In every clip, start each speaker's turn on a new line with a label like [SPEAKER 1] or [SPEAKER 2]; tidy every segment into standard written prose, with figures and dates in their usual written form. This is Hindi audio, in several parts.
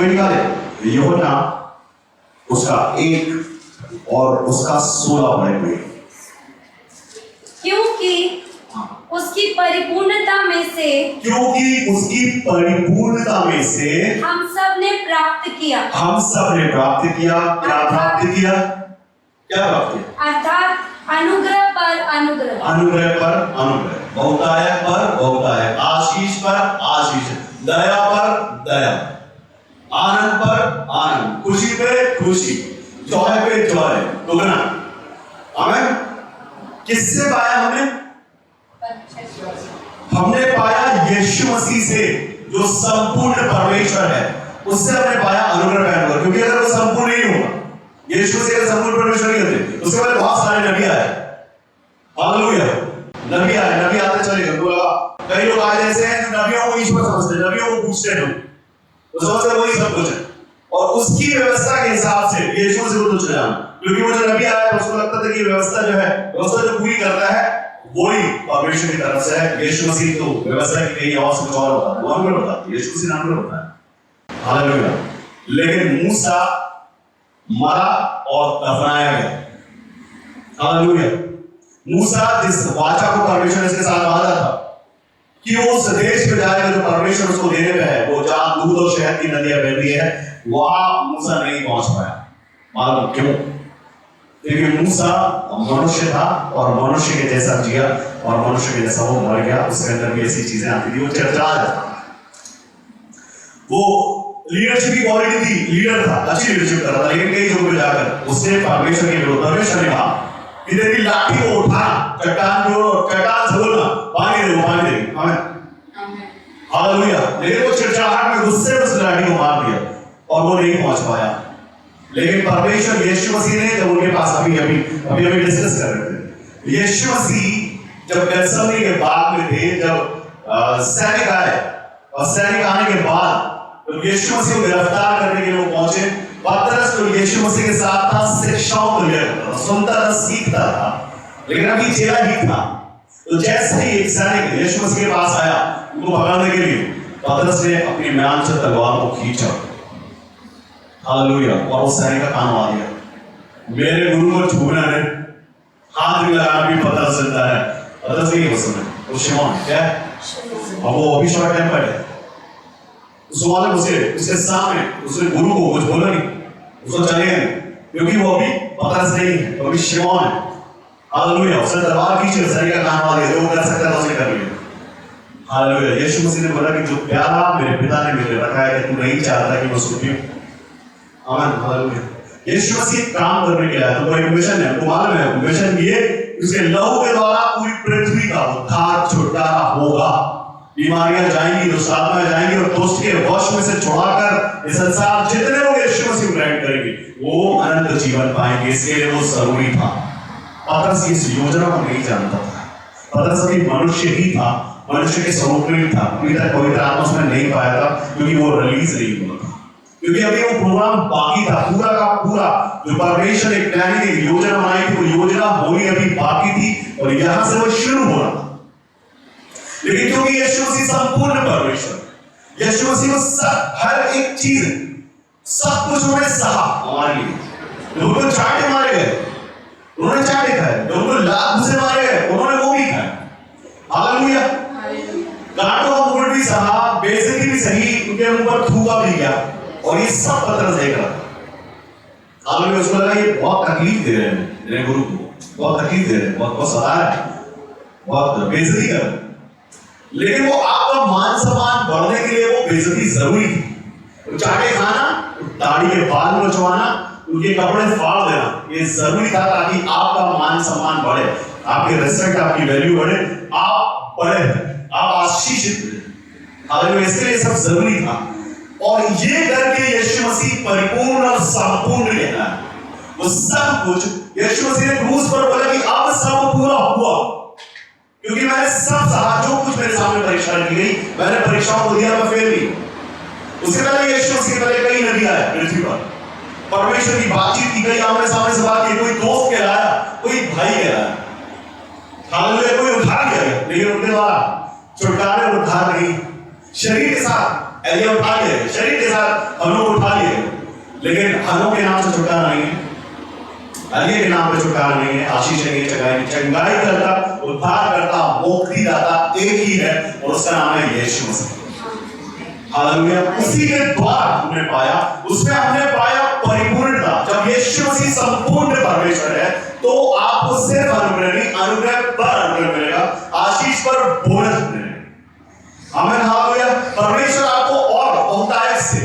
[SPEAKER 1] निकाले यूहन्ना उसका 1 और उसका 16 पढ़े।
[SPEAKER 2] क्योंकि उसकी परिपूर्णता में से
[SPEAKER 1] हम सब ने प्राप्त किया। क्या प्राप्त किया?
[SPEAKER 2] अर्थात अनुग्रह पर अनुग्रह,
[SPEAKER 1] बहुतायक, आशीष पर आशीष, दया पर दया, आनंद पर आनंद, खुशी पे खुशी, जॉय पे जॉय, दुगना। आमीन। किससे पाया हमने पाया यीशु मसीह से, जो संपूर्ण परमेश्वर है, उससे हमने पाया अनुग्रह पे अनुग्रह। क्योंकि अगर वो संपूर्ण नहीं होगा, यीशु मसीह अगर संपूर्ण परमेश्वर नहीं होते, उसके बाद बहुत सारे नबी आए। हालेलुया। नबी आते चले गए। कई लोग आज ऐसे हैं जो नबियों को ईश्वर समझते हैं, नबियों को पूछते हैं, वो समझते वही सब कुछ है, और उसकी व्यवस्था के हिसाब से यीशु से वो चले जाना। क्योंकि वो जो नबी आया उसको लगता था कि व्यवस्था जो पूरी करता है वही परमेश्वर की तरफ से है। यीशु मसीह तो व्यवस्था की कहीं और से कुछ और होता है, वो अनुग्रह होता है, यीशु मसीह अनुग्रह होता है। हालेलुया। लेकिन मूसा मरा और दफनाया गया। हालेलुया। मूसा जिस वाचा को परमेश्वर ने इसके साथ बांधा था कि वो उस देश में जाएगा जो परमेश्वर उसको देने पे है, वो जहां दूध और शहद की नदियां बहती है, वहां मूसा नहीं पहुंच पाया। मालूम क्यों? क्योंकि मूसा मनुष्य था और मनुष्य के जैसा जिया और मनुष्य के जैसा वो मर गया। उसके अंदर भी ऐसी चीजें आती थी, वो चर्चा था, वो लीडरशिप की क्वालिटी थी, लीडर था, अच्छी लीडरशिप कर रहा था। लेकिन कई जगहों पे जाकर उसने परमेश्वर के विरुद्ध, परमेश्वर ने कहा कि तेरी लाठी को उठा, चट्टान से बोलना पानी दे, वो पानी देगी। आमीन। हालेलुया। लेकिन वो चिड़चिड़ाहट में गुस्से में उस लाठी को मार दिया और वो नहीं पहुंच पाया। लेकिन परमेश्वर यीशु मसीह ने, जब उनके पास अभी डिस्कस कर रहे थे, यीशु मसीह जब गेत्सेमनी के बाग में थे, जब सैनिक आए और सैनिक आने के बाद तो यीशु मसीह को गिरफ्तार करने के लिए वो पहुंचे। पतरस तो यीशु मसीह के साथ था, शिक्षाओं को लिया करता था, सुनता था, सीखता था, लेकिन अभी चेला ही था। तो जैसे ही एक सैनिक यीशु मसीह के पास आया उनको पकड़ने के लिए, पतरस ने अपनी म्यान से तलवार को खींचा। हालेलुया। और उस सैनिक का कान आ गया। मेरे गुरु को छूना है, हाथ भी लगाना भी पतरस जिंदा है। पतरस नहीं पसंद है, वो शिमोन क्या है, और वो अभी शॉर्ट टेम्पर्ड है। उसके सामने उसने गुरु को कुछ बोला नहीं, उसको चलेगा नहीं, क्योंकि वो अभी पतरस नहीं है, वो अभी शिमोन है। हालेलुया। उसने तलवार खींची, सैनिक का कान आ गया। जो कर सकता था उसने कर लिया। हालेलुया। यीशु मसीह ने बोला कि जो प्यारा मेरे पिता ने मुझे रखा है, तू नहीं चाहता कि मैं उसको पीऊं। आमीन। हालेलुया। यीशु मसीह काम करने के लिए आया, तो कोई मिशन है, तो मालूम है मिशन ये, उसके लहू के द्वारा पूरी पृथ्वी का उद्धार छुटकारा होगा। बीमारियां जाएंगी, दुष्टात्माएं जाएंगी, और दुष्ट के वश में से छुड़ाकर इस संसार जितने लोग यीशु मसीह को ग्रहण करेंगे वो अनंत जीवन पाएंगे। इसके लिए वो जरूरी था। पतरस इस योजना को नहीं जानता था। पतरस भी मनुष्य ही था, मनुष्य के स्वरूप में ही था। अभी तक पवित्र आत्मा उसमें नहीं पाया था, क्योंकि वो रिलीज नहीं हुआ था, क्योंकि अभी वो प्रोग्राम बाकी था। पूरा का पूरा जो परमेश्वर ने प्लानिंग, एक योजना बनाई थी, वो योजना होनी अभी बाकी थी, और यहां से वो शुरू हो रहा था। लेकिन क्योंकि यीशु मसीह संपूर्ण परमेश्वर, यीशु मसीह को हर एक चीज, सब कुछ उन्होंने सहा हमारे लिए। उनको चाटे मारे गए, उन्होंने चाटे खाए, उनको लात से मारे गए, उन्होंने वो भी खाए। हालेलुया। कांटों का मुकुट भी सहा, बेइज्जती भी सही, उनके ऊपर थूका भी गया, और ये सब पतरस देख रहा था। हालेलुया। उसको लगा ये बहुत तकलीफ दे रहे हैं मेरे गुरु को, बहुत तकलीफ दे रहे हैं, बहुत सता रहे हैं, बहुत बेइज्जती कर रहे हैं। लेकिन वो आपका मान सम्मान बढ़ने के लिए वो बेइज्जती जरूरी थी। तो चाटे खाना, दाढ़ी के बाल नचवाना, उनके कपड़े फाड़ देना, ये जरूरी था, ताकि आपका मान सम्मान बढ़े, आपकी रिस्पेक्ट, आपकी वैल्यू बढ़े, आप बढ़े, आप आशीषित बने। हालेलुया। इसके लिए सब जरूरी था, और ये करके यीशु मसीह परिपूर्ण और संपूर्ण कहना है। वो सब कुछ यीशु मसीह ने क्रूस पर बोला कि अब सब पूरा हुआ, क्योंकि मैंने सब सहा, जो कुछ मेरे सामने परीक्षा की गई, मैंने परीक्षाओं को दिया, मैं फेल नहीं। उसके पहले यीशु मसीह के पहले कई नबी आए पृथ्वी पर, परमेश्वर की बातचीत की गई, आमने सामने से बात की, कोई दोस्त कहलाया, कोई भाई कहलाया। हालेलुया। कोई उद्धार किया गया, लेकिन उनके द्वारा छुटकारे और उद्धार नहीं। शरीर के साथ एलिया उठा लिए, शरीर के साथ हनोक उठा लिए, लेकिन हनोक के नाम से छुटकारा नहीं है, एलिया के नाम पे छुटकारा नहीं है। आशीष है, चंगाई करता, उद्धार करता, मुक्ति दाता एक ही है और उसका नाम है यीशु मसीह। हालेलुया। उसी के द्वारा हमने पाया, उसमें हमने पाया परिपूर्णता। जब यीशु मसीह संपूर्ण परमेश्वर है तो आपको सिर्फ अनुग्रह नहीं, अनुग्रह पर अनुग्रह मिलेगा, आशीष पर बोनस मिलेगा। आमीन। हालेलुया। परमेश्वर आपको और बहुतायत से,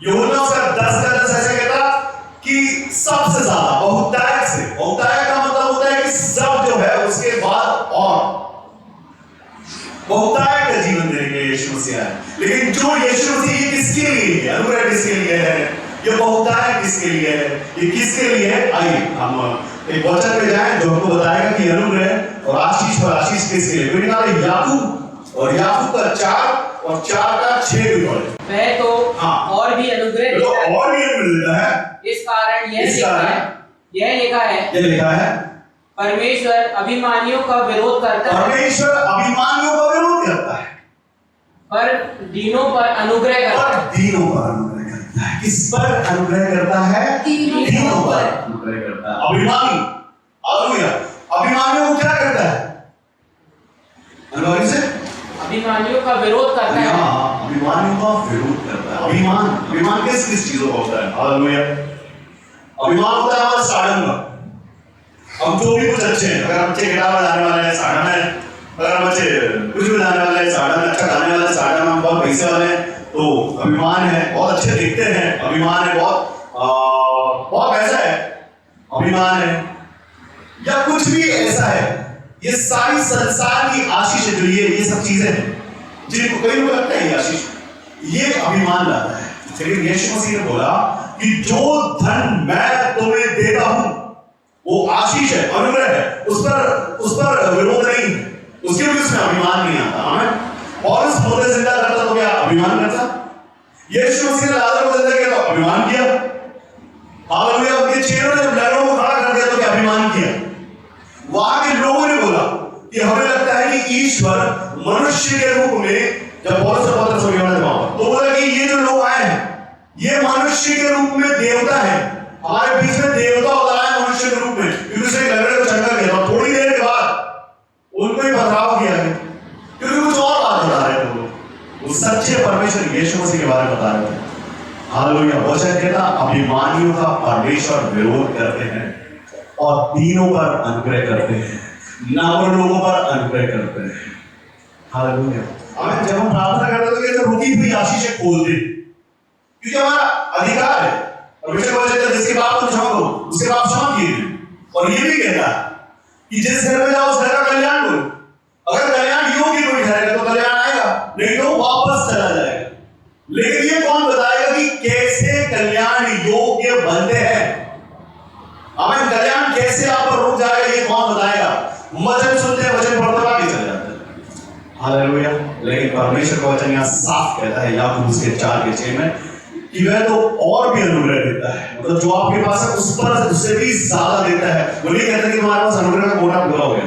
[SPEAKER 1] यूहन्ना उसका 10 ऐसे कहता कि सबसे ज्यादा बहुतायत से, बहुतायत का मतलब होता है कि सब जो है उसके बाद और बहुतायत का जीवन देने के लिए यीशु मसीह आया। लेकिन जो यीशु मसीह ये किसके लिए है, अनुग्रह किसके लिए है, ये बहुतायत किसके लिए है, ये किसके लिए है? आइए हम एक वचन पे जाएं जो हमको बताएगा कि अनुग्रह और आशीष पर आशीष किसके लिए। कोई निकाले याकूब, और याकूब का 4 और 4 का 6 भी पढ़े।
[SPEAKER 3] वह तो और भी अनुग्रह
[SPEAKER 1] तो
[SPEAKER 3] देता है।
[SPEAKER 1] और भी अनुग्रह देता है।
[SPEAKER 3] इस कारण यह लिखा है परमेश्वर अभिमानियों का विरोध करता है,
[SPEAKER 1] परमेश्वर अभिमानियों का विरोध करता है,
[SPEAKER 3] पर दीनों पर अनुग्रह करता है।
[SPEAKER 1] दीनों पर अनुग्रह करता है। किस पर अनुग्रह करता है? दीनों पर अनुग्रह करता है। अभिमानी, हालेलुया, अभिमानियों को क्या करता है? अनुग्रह से
[SPEAKER 3] अभिमानियों का विरोध करता है।
[SPEAKER 1] हाँ, अभिमानियों का विरोध करता है। अभिमान किस किस चीजों का होता है? हालेलुया। अभिमान होता है हमारे साधन का। हम जो भी कुछ अच्छे हैं, अगर बच्चे गिटार बजाने वाले हैं साधन है, अगर बच्चे कुछ भी बजाने वाले हैं साधन है, अच्छा गाने वाले साधन, हम बहुत पैसे वाले हैं तो अभिमान है, बहुत अच्छे दिखते हैं अभिमान है, बहुत पैसा है अभिमान है, या कुछ भी ऐसा है। ये सारी संसार की आशीष है, जो ये सब चीजें हैं जिनको कई लोग लगता है ये आशीष, ये अभिमान लाता है। लेकिन यीशु मसीह ने बोला कि जो धन मैं तुम्हें देता हूं वो आशीष है, अनुग्रह है, उस पर विरोध नहीं है, उसके भी उसमें अभिमान नहीं आता। आमीन। पौलुस मुर्दे जिंदा करता तो क्या अभिमान करता? यीशु मसीह ने लाजर को जिंदा किया तो अभिमान किया। हालेलुया। उनके चेहरों ने जब लंगड़ों को खड़ा कर दिया तो क्या अभिमान किया? वहां के लोगों ने बोला कि हमें लगता है कि ईश्वर मनुष्य के रूप में, जब पौलुस और पतरस तो बोला कि ये जो लोग आए हैं ये मनुष्य के रूप में देवता है, हमारे बीच में देवता उतरा है मनुष्य के रूप में, क्योंकि उसने लंगड़े को चंगा किया और थोड़ी देर के बाद उनको ही पथराव किया है, क्योंकि कुछ और बात बता रहे थे वो सच्चे परमेश्वर यीशु मसीह के बारे में बता रहे थे। हालेलुया। वचन कहता अभिमानियों का परमेश्वर विरोध करते हैं और दीनों पर अनुग्रह करते हैं, नावर लोगों पर अनुग्रह करते हैं। हालेलुया। हमें जब हम प्रार्थना करते हैं तो ये रुकी हुई आशीष खोल दे, क्योंकि हमारा अधिकार है। परमेश्वर बोलता है जिसके बाप तुम क्षमा करो उसके बाप क्षमा कीजिए, और ये भी कहता है कि जिस घर में जाओ उस घर का कल्याण करो। अगर कल्याण योग्य कोई ठहरेगा तो कल्याण आएगा, नहीं तो वापस चला जाएगा। लेकिन ये कौन बताएगा कि कैसे कल्याण योग्य बनते हैं? हमें कल्याण कैसे आप पर रुक जाएगा ये कौन बताएगा? वचन सुनते हैं, वचन पढ़ते बाकी चले जाते हैं। हालेलुया। लेकिन परमेश्वर का वचन यहाँ साफ कहता है याकूब उसके 4 के 6 में कि वह तो और भी अनुग्रह देता है, मतलब जो आपके पास है उस पर उससे भी ज्यादा देता है। वो नहीं कहता कि तुम्हारे पास अनुग्रह का कोटा पूरा हो गया।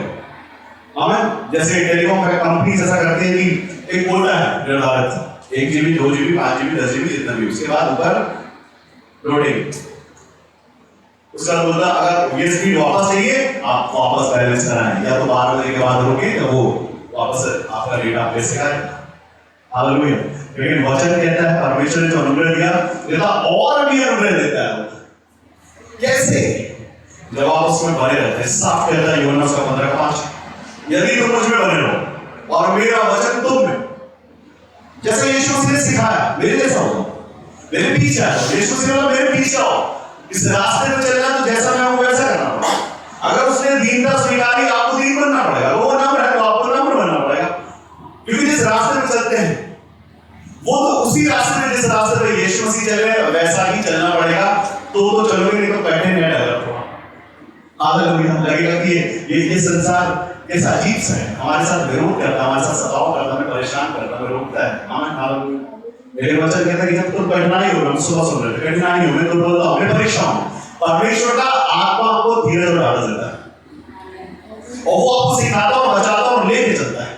[SPEAKER 1] आमीन। जैसे टेलीकॉम कंपनी ऐसा करती है कि एक कोटा है निर्धारित, 1 GB 2 GB 5 GB 10 GB जितना भी, उसके बाद ऊपर लोडिंग, उसका बोलता अगर ये स्पीड वापस चाहिए आप वापस बैलेंस कराएं, या तो 12 बजे के बाद रोके तो वो वापस आपका डेटा आप कैसे करें। हालेलुया। लेकिन वचन कहता है परमेश्वर ने जो अनुग्रह दिया देता और भी अनुग्रह देता है। कैसे? जब आप उसमें बने रहते हैं। साफ कहता है यूहन्ना 15:5, यदि तुम मुझ में बने रहो और मेरा वचन तुम में, जैसे यीशु मसीह ने सिखाया मेरे जैसा हो, मेरे पीछे आओ। यीशु मसीह ने बोला मेरे पीछे आओ, इस रास्ते में चलना तो जैसा मैं हूं वैसा करना पड़ेगा। अगर उसने दीनता स्वीकारी आपको दीन बनना पड़ेगा, वो नम्र है तो आपको नम्र बनना पड़ेगा, क्योंकि जिस रास्ते में चलते हैं वो तो उसी रास्ते में, जिस रास्ते में यीशु मसीह चले वैसा ही चलना पड़ेगा। तो चलोगे नहीं तो बैठे नहीं रहेगा। हालेलुया। लगेगा कि ये संसार कैसा अजीब सा है, हमारे साथ विरोध करता है, हमारे साथ सताव करता है, हमें परेशान करता है, रोकता है। आमीन। हालेलुया। लेकिन वचन कहता है कि जब तुम कठिनाई हो, हम सुबह सुन रहे थे कठिनाई हो, मैं तो बोलता हूं मैं परेशान हूं, परमेश्वर का आत्मा आपको धीरज और ढाल देता है और वो आपको सिखाता और बचाता और लेके चलता है।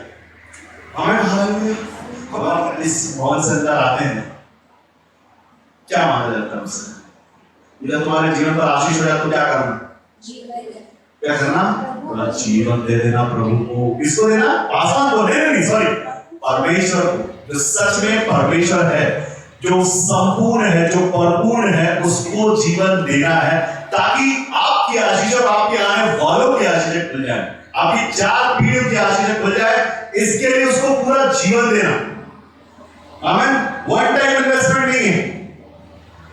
[SPEAKER 1] आमीन। हालेलुया। इस माहौल से अंदर आते हैं, क्या माना जाता है उससे? जब तुम्हारे जीवन पर आशीष हो जाए तो क्या करना? क्या करना? पूरा जीवन दे देना प्रभु को। किसको देना? आसमान को नहीं, सॉरी, परमेश्वर को। जो सच में परमेश्वर है, जो संपूर्ण है, जो परिपूर्ण है, उसको जीवन देना है, ताकि आपकी आशीष और आपके आने वालों की आशीष मिल जाए, आपकी 4 पीढ़ियों की आशीष मिल जाए। इसके लिए उसको पूरा जीवन देना। आमीन। वन टाइम इन्वेस्टमेंट नहीं है।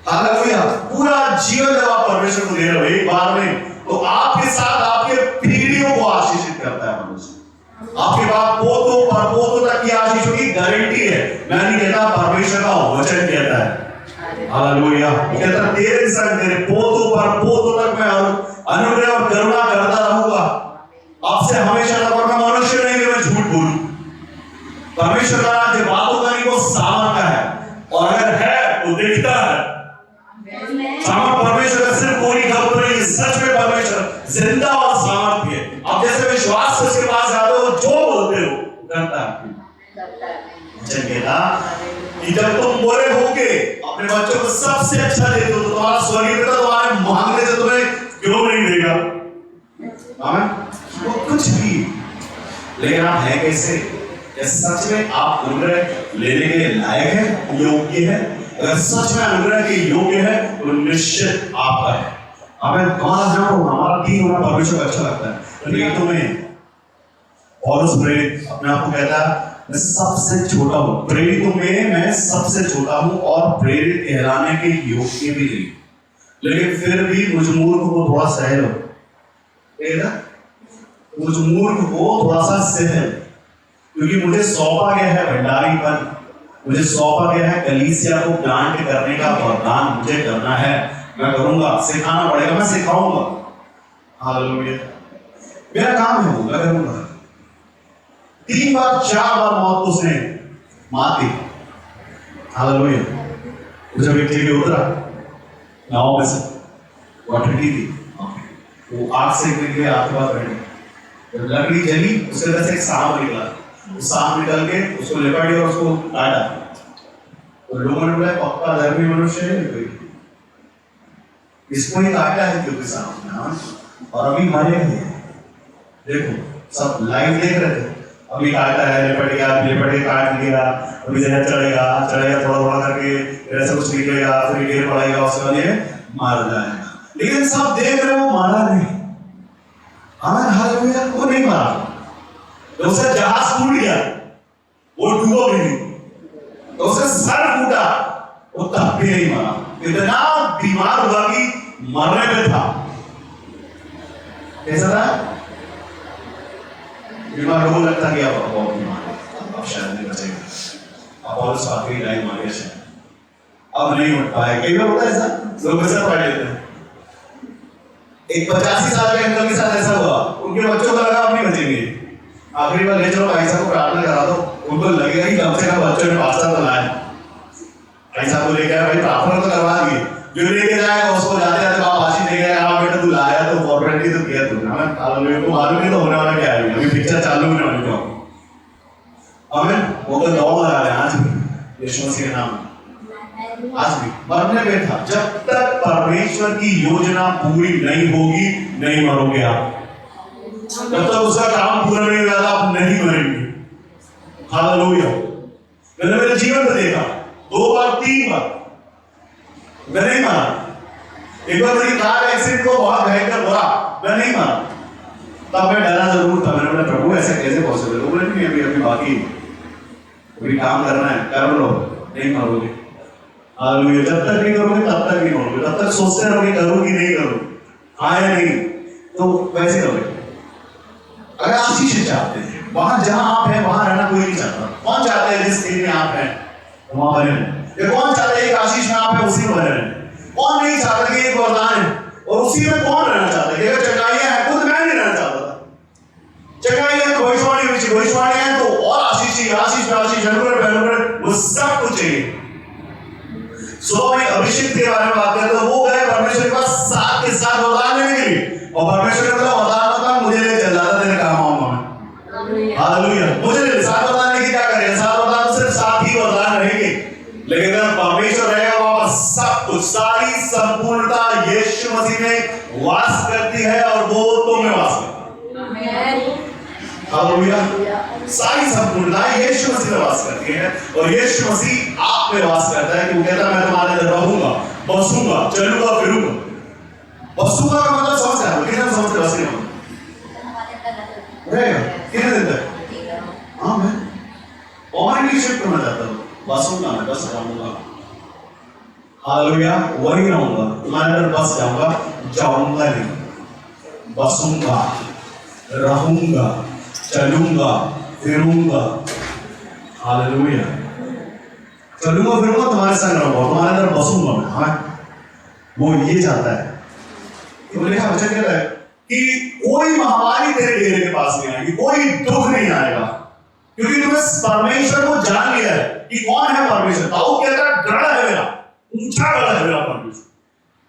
[SPEAKER 1] हालेलुया। पूरा जीवन जब आप परमेश्वर को दे रहे हो एक बार में, तो आपके साथ आपके पीढ़ियों को आशीषित करता है परमेश्वर। आपके बाद पोतों परपोतों तक की आशीष की गारंटी है। मैं नहीं कहता, परमेश्वर का वचन कहता है। हालेलुया। कहता है तेरे संग तेरे पोतों परपोतों तक मैं अनुग्रह और करुणा करता रहूंगा। आपसे हमेशा तक मैं मनुष्य नहीं कि मैं झूठ बोलूं। परमेश्वर का राज्य बातों का नहीं, वो सामर्थ का है, और अगर है तो देखता है। सामर्थ परमेश्वर का सिर्फ कोई खबर नहीं, सच में परमेश्वर जिंदा और सामर्थ्य है। आप जैसे विश्वास से उसके पास जाते हो, जो बोलते हो करता है। कहता कि जब तुम बुरे होगे अपने बच्चों को सबसे अच्छा देते हो, तो तुम्हारा स्वर्गीय पिता तुम्हारे मांगने से तुम्हें क्यों नहीं देगा? आमीन। वो कुछ भी, लेकिन आप है कैसे? सच में आप अनुग्रह लेने के लायक है, योग्य है? अगर सच में अनुग्रह के योग्य है तो निश्चित आपका है। हमें तुम्हारा जानो, हमारा दीन होना परमेश्वर को अच्छा लगता है। लेकिन तुम्हें पौलुस प्रेरित अपने आप को कहता है मैं सबसे छोटा हूं, प्रेरितों में मैं सबसे छोटा हूं और प्रेरित कहलाने के योग्य भी नहीं, लेकिन फिर भी मुझ मूर्ख को थोड़ा सह लो। मुझ मूर्ख को थोड़ा सा सह लो, क्योंकि मुझे सौंपा गया है भंडारीपन, मुझे सौंपा गया है कलीसिया को प्लांट करने का वरदान मुझे करना है। मैं करूंगा, सिखाना पड़ेगा, मैं सिखाऊंगा। हालेलुया। मेरा काम है, मैं करूंगा। 3 बार 4 बार मौत उसने मार दी। हालेलुया। जब एक जगह उतरा नाव में से, वो ठंडी थी, वो आग से निकल आपके पास बैठी, जब लकड़ी जली उसके अंदर से एक सांप निकला। सांप निकल के उसको लिपट गया और उसको काटा। तो लोगों ने बोला पक्का धर्मी मनुष्य है कोई, इसको ही काटा है क्योंकि सांप ने, और अभी मरे हैं। देखो सब लाइव देख रहे थे, अभी काटा है, लिपट के काट लिया, अभी जहर चढ़ेगा थोड़ा थोड़ा करके, ऐसा कुछ निकलेगा, फिर गिर पड़ेगा, उसके बाद ये मार जाएगा। लेकिन सब देख रहे वो मारा नहीं। हमें हालेलुया, वो नहीं मारा। तो उसका जहाज टूट गया, वो डूबा भी नहीं, तो उसका सर टूटा, वो तब भी नहीं मरा। इतना बीमार हुआ कि मरने पे था। कैसा था? बीमार हो लगता कि अब बहुत बीमार है, अब शायद नहीं बचेगा, अब और आखिरी लाइन मार गया, अब नहीं उठ पाए। कई बार होता है ऐसा, लोग ऐसा पढ़ लेते हैं। एक 85 साल के अंकल के साथ ऐसा हुआ, उनके बच्चों को लगा अब नहीं बचेंगे। आखिरी बार ले चलो भाई साहब को प्रार्थना करा दो, उनको लगेगा कि कम से कम बच्चों ने पास्ता तो लाया। भाई साहब को लेके आया, भाई प्रार्थना तो करवा दिए, जो लेके जाएगा उसको जाते जाते बाप आशीष देगा, हाँ बेटा तू लाया तो फॉर्मेलिटी तो किया तूने, हमें मालूम नहीं तो होने वाला क्या है, अभी पिक्चर चालू होने वाली है। हमें वो तो दौड़ लगा रहे हैं आज भी यीशु मसीह के नाम, आज भी मरने पे था। जब तक परमेश्वर की योजना पूरी नहीं होगी नहीं मरोगे आप, जब तक उसका काम पूरा नहीं होगा आप नहीं मरेंगे। हालेलुया। मैंने मेरे जीवन में देखा 2 बार 3 बार मैं नहीं मारा। एक बार मेरी कार एक्सीडेंट को बहुत भयंकर हुआ, मैं नहीं मारा, तब मैं डरा जरूर था। मैंने बोला प्रभु ऐसे कैसे पॉसिबल है? बोले नहीं अभी बाकी अभी काम करना है, कर लो, नहीं मारोगे। हालेलुया। जब तक नहीं करोगे तब तक नहीं मारोगे, तब तक सोचते रहोगे करो कि नहीं करो, हाँ या नहीं, तो वैसे करोगे। अगर आशीष चाहते हैं, वहां जहां आप हैं वहां रहना कोई नहीं चाहता। कौन चाहता है जिस दिन में आप हैं वहां बने रहें? कौन चाहता है एक आशीष में आप हैं उसी में बने रहें? कौन नहीं चाहता कि एक वरदान है और उसी में कौन रहना चाहता है? अगर चंगाइयां हैं, खुद मैं नहीं रहना चाहता था। चंगाइयां तो भविष्यवाणी है तो और आशीष चाहिए, आशीष में आशीष, अनुग्रह वो सब कुछ चाहिए। सो मैं अभिषेक के बारे में बात करता हूं, वो गए परमेश्वर के पास साथ के साथ वरदान लेने के लिए, और परमेश्वर ने बोला वरदान बता, मुझे ले चल जाता, तेरे काम आऊंगा मैं। हालेलुया। मुझे ले साथ वरदान लेके क्या करें? साथ वरदान सिर्फ साथ ही वरदान रहेंगे, मसीह में वास करती है और वो तुम में वास करता है। हालेलुया। सारी संपूर्णता यीशु मसीह में वास करती है और यीशु मसीह आप में वास करता है कि वो कहता है मैं तुम्हारे अंदर रहूंगा, बसूंगा, चलूंगा, फिरूंगा। बसूंगा का मतलब समझ रहे हो? कितना समझते हो? बसने रहेगा कितने दिन तक? हाँ, मैं परमानेंटली शिफ्ट करना चाहता हूँ। बसूंगा, मैं बस रहूंगा। हालेलुया। वही रहूंगा, तुम्हारे अंदर बस जाऊंगा, जाऊंगा नहीं। बसूंगा, रहूंगा, चलूंगा, फिरूंगा। हालेलुया। चलूंगा, फिरूंगा, तुम्हारे संग रहूंगा, तुम्हारे अंदर बसूंगा मैं। हाँ, वो ये चाहता है। तो लिखा वचन कहता है कि कोई महामारी तेरे डेरे के पास नहीं आएगी, कोई दुख नहीं आएगा, क्योंकि तुमने परमेश्वर को जान लिया है कि कौन है परमेश्वर। दाऊद कहता है गढ़ है मेरा, ऊंचा गढ़ है मेरा परमेश्वर।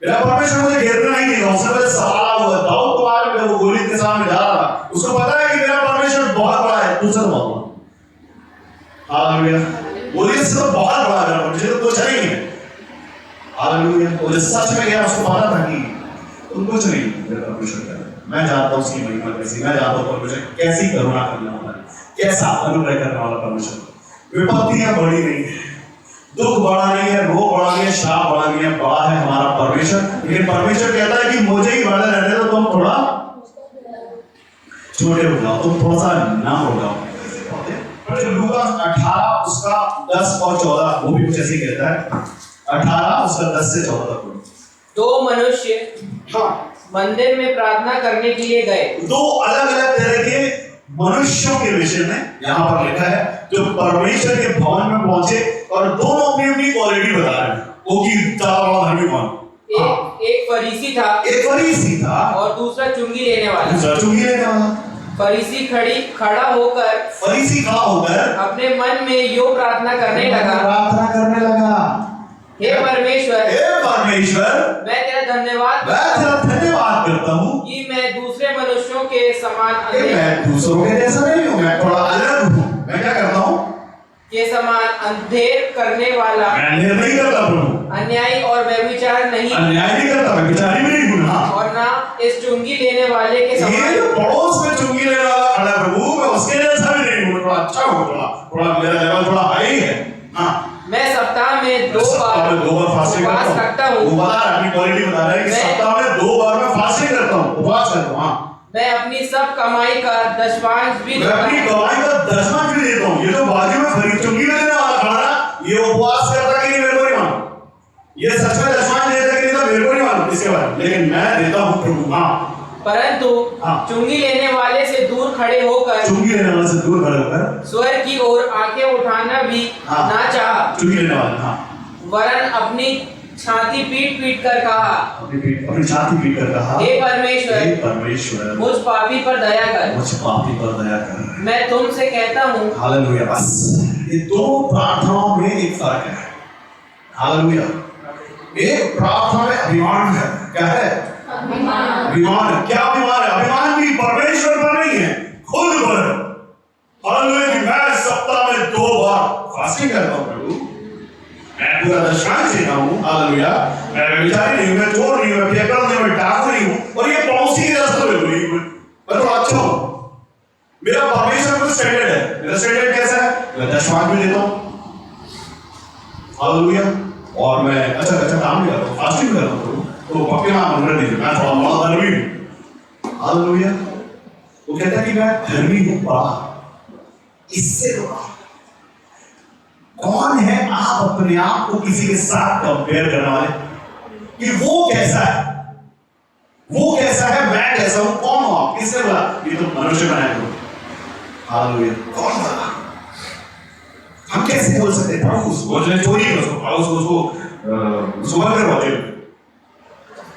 [SPEAKER 1] मेरा परमेश्वर मुझे घेरना नहीं देगा। उससे पहले सवाल हुआ, दाऊद को मार के वो गोली के सामने जा रहा था, उसको पता है कि मेरा परमेश्वर बहुत बड़ा है, तुझसे तो बहुत बड़ा। हालेलुया। गोली से तो बहुत बड़ा है, मुझे तो कुछ नहीं है। हालेलुया। वो जो सच में गया उसको पता था कि कुछ नहीं मेरा परमेश्वर कर रहा है। मैं जानता हूँ उसकी महिमा कैसी, मैं जानता हूँ परमेश्वर कैसी करुणा करने वाला है, कैसा अनुग्रह करने वाला परमेश्वर। विपत्तियां बड़ी नहीं है, दुख बड़ा नहीं है, रोग बड़ा नहीं है, श्राप बड़ा नहीं है, बड़ा है हमारा परमेश्वर। लेकिन परमेश्वर कहता है कि मुझे ही बड़ा रहने दो, तुम थोड़ा छोटे हो जाओ, तुम थोड़ा सा नाम हो जाओ। लूका 18 उसका 10 और 14 वो भी कुछ ऐसे कहता है। 18 उसका 10 से 14 तक।
[SPEAKER 3] दो मनुष्य
[SPEAKER 1] हाँ,
[SPEAKER 3] मंदिर में प्रार्थना करने के लिए गए।
[SPEAKER 1] दो अलग अलग तरह के मनुष्यों के विषय में यहाँ पर लिखा है, जो परमेश्वर के भवन में पहुंचे और दोनों अपनी अपनी क्वालिटी बता रहे हैं। वो की धर्मी कौन?
[SPEAKER 3] एक फरीसी था,
[SPEAKER 1] एक फरीसी था
[SPEAKER 3] और दूसरा चुंगी लेने वाला।
[SPEAKER 1] दूसरा चुंगी लेने वाला।
[SPEAKER 3] फरीसी खड़ा होकर अपने मन में यो प्रार्थना करने लगा, हे परमेश्वर, मैं तेरा धन्यवाद
[SPEAKER 1] करता हूँ
[SPEAKER 3] कि मैं दूसरे मनुष्यों के समान
[SPEAKER 1] मैं दूसरों के जैसा नहीं हूँ, मैं थोड़ा अलग हूँ। मैं क्या करता हूँ?
[SPEAKER 3] के समान अंधेर करने वाला,
[SPEAKER 1] मैं अंधेर नहीं करता प्रभु,
[SPEAKER 3] अन्यायी और व्यभिचार नहीं,
[SPEAKER 1] अन्याय नहीं करता, मैं व्यभिचारी भी नहीं हूँ। हाँ,
[SPEAKER 3] और ना इस चुंगी लेने वाले के समान।
[SPEAKER 1] ये पड़ोस में चुंगी लेने वाला खड़ा है प्रभु, मैं उसके जैसा भी नहीं हूँ, थोड़ा अच्छा हूँ, थोड़ा मेरा लेवल थोड़ा हाई है। हाँ,
[SPEAKER 3] मैं सप्ताह में दो बार
[SPEAKER 1] फास्टिंग
[SPEAKER 3] करता हूँ।
[SPEAKER 1] वो बता रहा है, अपनी क्वालिटी बता रहा है कि सप्ताह में 2 बार मैं फास्टिंग करता हूँ, उपवास करता हूँ। हाँ,
[SPEAKER 3] मैं अपनी सब कमाई का दशमांश भी
[SPEAKER 1] मैं अपनी कमाई का दशमांश भी देता हूँ। ये तो बाजू में खरीद चुंगी लेने वाला खड़ा ना, ये उपवास करता कि नहीं मेरे को नहीं मालूम, ये सच में दशमांश देता कि नहीं तो मेरे को नहीं मालूम इसके बारे में, लेकिन मैं देता हूँ प्रभु। हाँ,
[SPEAKER 3] परंतु चुंगी लेने वाले से दूर खड़े होकर स्वर की ओर आंखें उठाना भी ना चाहा।
[SPEAKER 1] चुंगी लेने वाला
[SPEAKER 3] वरन अपनी छाती पीट कर कहा,
[SPEAKER 1] अपनी छाती पीट कर कहा,
[SPEAKER 3] हे परमेश्वर, मुझ पापी पर दया कर। मैं तुमसे कहता हूँ।
[SPEAKER 1] हालेलुया। बस ये दो प्रार्थनाओं में एक फर्क है। हालेलुया। एक प्रार्थना में अभिमान है। क्या है? अभिमान। क्या अभिमान है? अभिमान भी परमेश्वर पर नहीं है, खुद पर है। हालेलुया कि मैं सप्ताह में 2 बार फास्टिंग करता हूँ प्रभु, मैं पूरा दशमांश देता हूँ। हालेलुया। मैं व्यभिचारी नहीं हूँ, मैं चोर नहीं हूँ, मैं फेंकड़ नहीं हूँ, मैं डाकू नहीं हूँ, और ये पड़ोसी के रास्ते में हुई मैं तो अच्छा हूँ। मेरा परमेश्वर का स्टैंडर्ड है। मेरा स्टैंडर्ड कैसा है? मैं दशमांश भी देता हूँ। हालेलुया। और मैं अच्छा काम भी करता हूँ, फास्टिंग भी करता हूँ, तो पक्के नाम अनुग्रह दीजिए, मैं थोड़ा बड़ा धर्मी हूँ। हालेलुया। वो कहता है कि मैं धर्मी हूँ बड़ा, इससे बड़ा कौन है? आप अपने आप को किसी के साथ कंपेयर करने वाले कि वो कैसा है, मैं कैसा हूं, कौन हो आप? किसने बोला? ये तो मनुष्य बनाया तो। हालेलुया। कौन बोला? हम कैसे बोल सकते हैं? पड़ोस वो जो चोरी है उसको, पड़ोस को उसको सुबह करवाते हैं।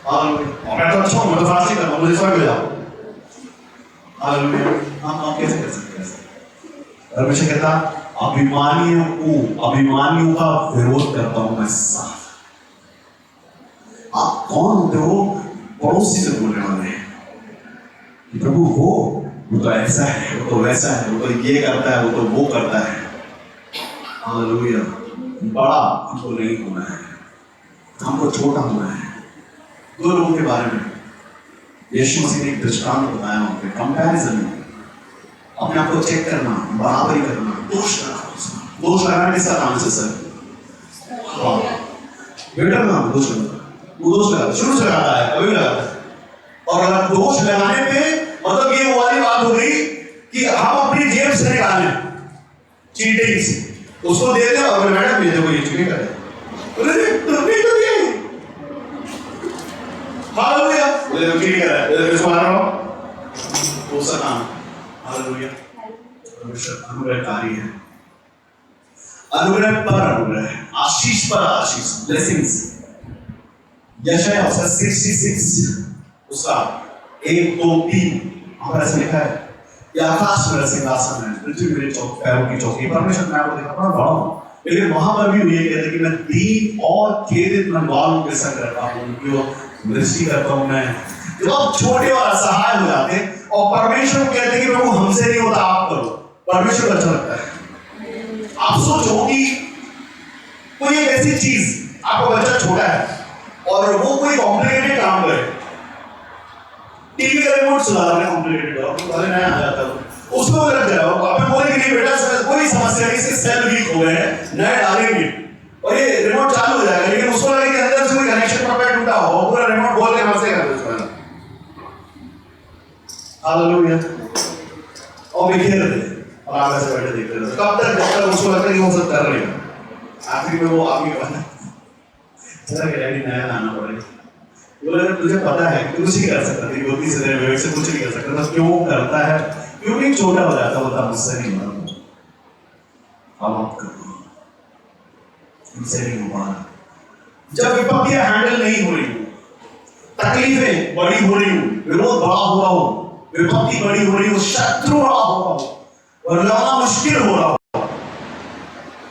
[SPEAKER 1] हालेलुया। मैं तो अच्छा हूं, मैं तो फास्टिंग करता हूं, मुझे सुबह मिल जाओ। हालेलुया। हम कैसे कर सकते हैं? परमेश्वर कहता अभिमानियों का विरोध करता हूं मैं साफ। आप कौन होते हो? पड़ोसी से बोलने वाले हैं कि प्रभु वो तो ऐसा है, वो तो वैसा है, वो तो ये करता है, वो तो वो करता है। हालेलुया। बड़ा हमको नहीं होना है, हमको छोटा होना है। दो लोगों के बारे में यीशु मसीह ने एक दृष्टांत बताया वहां पे, कंपैरिजन में अपने आप को चेक करना, बराबरी करना, दोष लगाना किसका काम है सर? हाँ, बेटा नाम दोष लगाना, वो दोष लगाता शुरू से लगाता है, कभी लगाता है। और अगर दोष लगाने पे मतलब ये वो वाली बात हो गई कि हम अपनी जेब से निकालें चीटिंग से, उसको दे दे और मैडम ये देखो ये चीटिंग कर रहे हैं, तुमने तो दिए हालेलुया, बोले चीटिंग कर रहा है, इसको मार रहा हूं वो सब काम। हालेलुया, अनुग्रहकारी है, अनुग्रह पर अनुग्रह, आशीष पर आशीष, ब्लेसिंग्स। यशायाह 66 उसका 1 2 3 हमारा ऐसा लिखा है कि आकाश मेरा सिंहासन है, पृथ्वी मेरे पैरों की चौकी। परमेश्वर मैं आपको दिखा पड़ा हूं, लेकिन वहां पर भी ये कहते हैं कि मैं दीन और खेदित मन वालों के संग रहता हूं, उनकी दृष्टि करता हूं मैं। जब आप छोटे और असहाय हो जाते हैं और परमेश्वर कहते हैं कि प्रभु हमसे नहीं होता आप करो, परमेश्वर अच्छा लगता है। आप सोचो कि कोई एक ऐसी चीज, आपका बच्चा छोटा है और वो कोई कॉम्प्लिकेटेड काम करे, टीवी का रिमोट सुधारने कॉम्प्लिकेटेड हो, तो नया आ जाता है, उसको लग जाओ, आपने बोले कि नहीं बेटा कोई समस्या नहीं, इसके सेल वीक हो गए हैं, नया डालेंगे और ये रिमोट चालू हो जाएगा, लेकिन उसको लगे कि अंदर से कोई कनेक्शन पर टूटा हो, पूरा रिमोट बोल के वहां से कर दो। हालेलुया, और बिखेर दे और आगे से बैठे देखते रहो, कब तक जब तक उसको लगता है कि वो सब कर लेगा। आखिर में वो आगे बना चला गया, नया लाना पड़ेगा। बोले तुझे पता है कि कुछ नहीं कर सकता, तेरी गलती से तेरे विवेक से कुछ नहीं कर सकता, तो क्यों करता है? क्यों नहीं छोटा हो जाता, होता मुझसे नहीं होता, अब आप करो, मुझसे नहीं हो पा रहा। जब विपत्तियां हैंडल नहीं हो रही, तकलीफें बड़ी हो रही हो, विरोध बड़ा हो रहा हो, विपत्ति बड़ी हो रही हो, शत्रु बड़ा हो रहा हो और लड़ना मुश्किल हो रहा हो,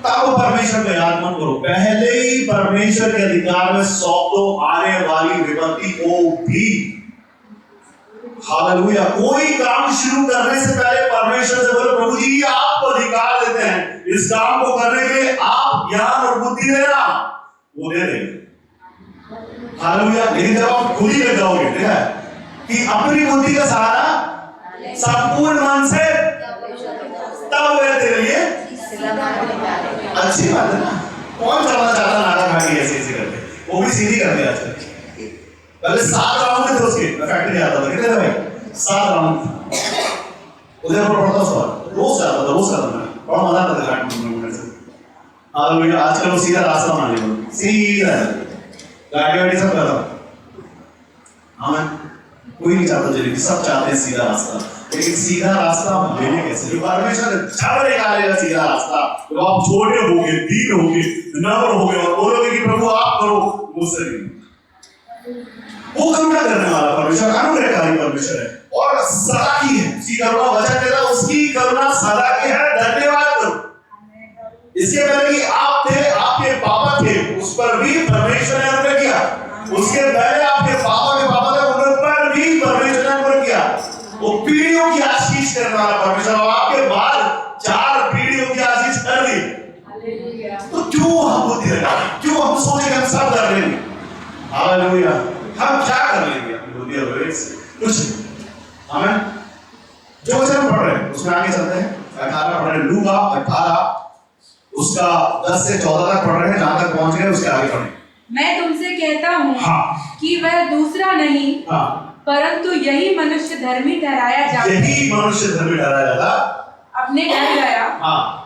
[SPEAKER 1] तब परमेश्वर को याद मत करो, पहले ही परमेश्वर के अधिकार में सौंप दो आने वाली विपत्ति को भी। हालेलुया, कोई काम शुरू करने से पहले परमेश्वर से बोलो प्रभु जी आपको अधिकार देते हैं, इस काम को करने के लिए आप ज्ञान और बुद्धि देना, वो दे देंगे। हालेलुया, लेकिन जब आप खुद ही लग जाओगे, ठीक है कि अपनी बुद्धि का सहारा संपूर्ण मन से, तब वे तेरे लिए अच्छी बात है ना। कौन चलना चाहता नारा घाटी ऐसे करके, वो भी सीधी कर दिया आजकल। पहले 7 राउंड थे उसके, मैं फैक्ट्री आता था, कितने थे भाई? 7 राउंड उधर पर पड़ता था, रोज जाता था, रोज करता था, बड़ा मजा आता था घाट में से। हालेलुया, आजकल वो सीधा रास्ता मान लिया, सीधा गाड़ी वाड़ी सब करता। हाँ, कोई नहीं चाहता जल्दी, सब चाहते हैं सीधा रास्ता, लेकिन सीधा रास्ता हम लेने कैसे? जो परमेश्वर जब निकालेगा सीधा रास्ता, तो आप छोटे होगे, दीन होगे, नम्र होगे और बोलोगे कि प्रभु आप करो, मुझसे नहीं। वो करुणा करने वाला परमेश्वर, अनुग्रहकारी परमेश्वर है और सदा की है, उसकी करुणा वचन देता, उसकी करुणा सदा की है, धन्यवाद करो। इसके पहले कि आप थे, आपके पापा थे, उस पर भी परमेश्वर ने अनुग्रह किया। उसके पहले आपके पापा के पापा थे, उन पर भी परमेश्वर ने अनुग्रह किया। वो पीढ़ियों की आशीष करने वाला परमेश्वर, और आपके बाद 4 पीढ़ियों की आशीष कर दी। तो क्यों हम बुद्धि रखें, क्यों हम सोचे हम सब कर लेंगे? हालेलुया, हम क्या कर लेंगे अपनी बुद्धि और विवेक से? कुछ हमें जो वचन पढ़ रहे हैं उसमें आगे चलते हैं। 18 पढ़ रहे, लूका 18 उसका 10 से 14 तक पढ़ रहे हैं, जहां तक पहुंच गए उसके आगे पढ़ें।
[SPEAKER 4] मैं तुमसे कहता हूँ कि वह दूसरा नहीं, परंतु यही मनुष्य धर्मी ठहराया जाता,
[SPEAKER 1] यही मनुष्य धर्मी ठहराया जाता
[SPEAKER 4] अपने घर गया।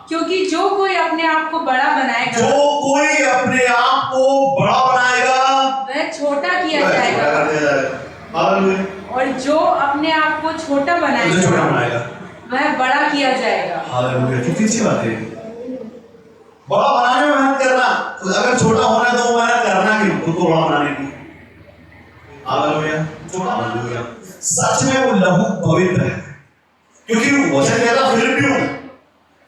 [SPEAKER 4] क्योंकि जो कोई अपने आप को बड़ा बनाएगा,
[SPEAKER 1] जो कोई अपने आप को बड़ा बनाएगा,
[SPEAKER 4] वह छोटा किया जाएगा, और जो अपने आप को छोटा बनाएगा, वह बड़ा किया जाएगा।
[SPEAKER 1] हालेलुया, कितनी अच्छी बात है। बड़ा बनाने में मेहनत करना, तो अगर छोटा होना है तो वो मेहनत करना क्यों, खुद को बड़ा बनाने की। हालेलुया, हालेलुया, सच में वो लहू पवित्र है, क्योंकि वचन कहता फिलिपियों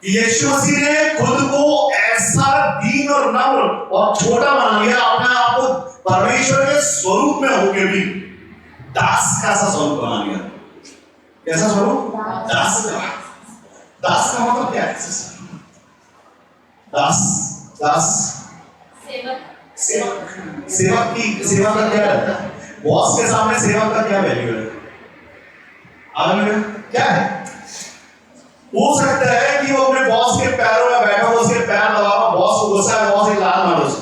[SPEAKER 1] कि यीशु मसीह ने खुद को ऐसा दीन और नम्र और छोटा बना लिया, अपने आप को परमेश्वर के स्वरूप में होकर भी दास का सा स्वरूप बना लिया। कैसा स्वरूप? दास का। दास का मतलब क्या है? दास, दास सेवक, सेवक की सेवा का क्या रहता है? बॉस के सामने सेवक का क्या वैल्यू है? हालेलुया। क्या है? हो सकता है कि वो अपने बॉस के पैरों में बैठा हो, उसके पैर दबाओ, बॉस को गुस्सा है, बॉस एक लात मारो उसे।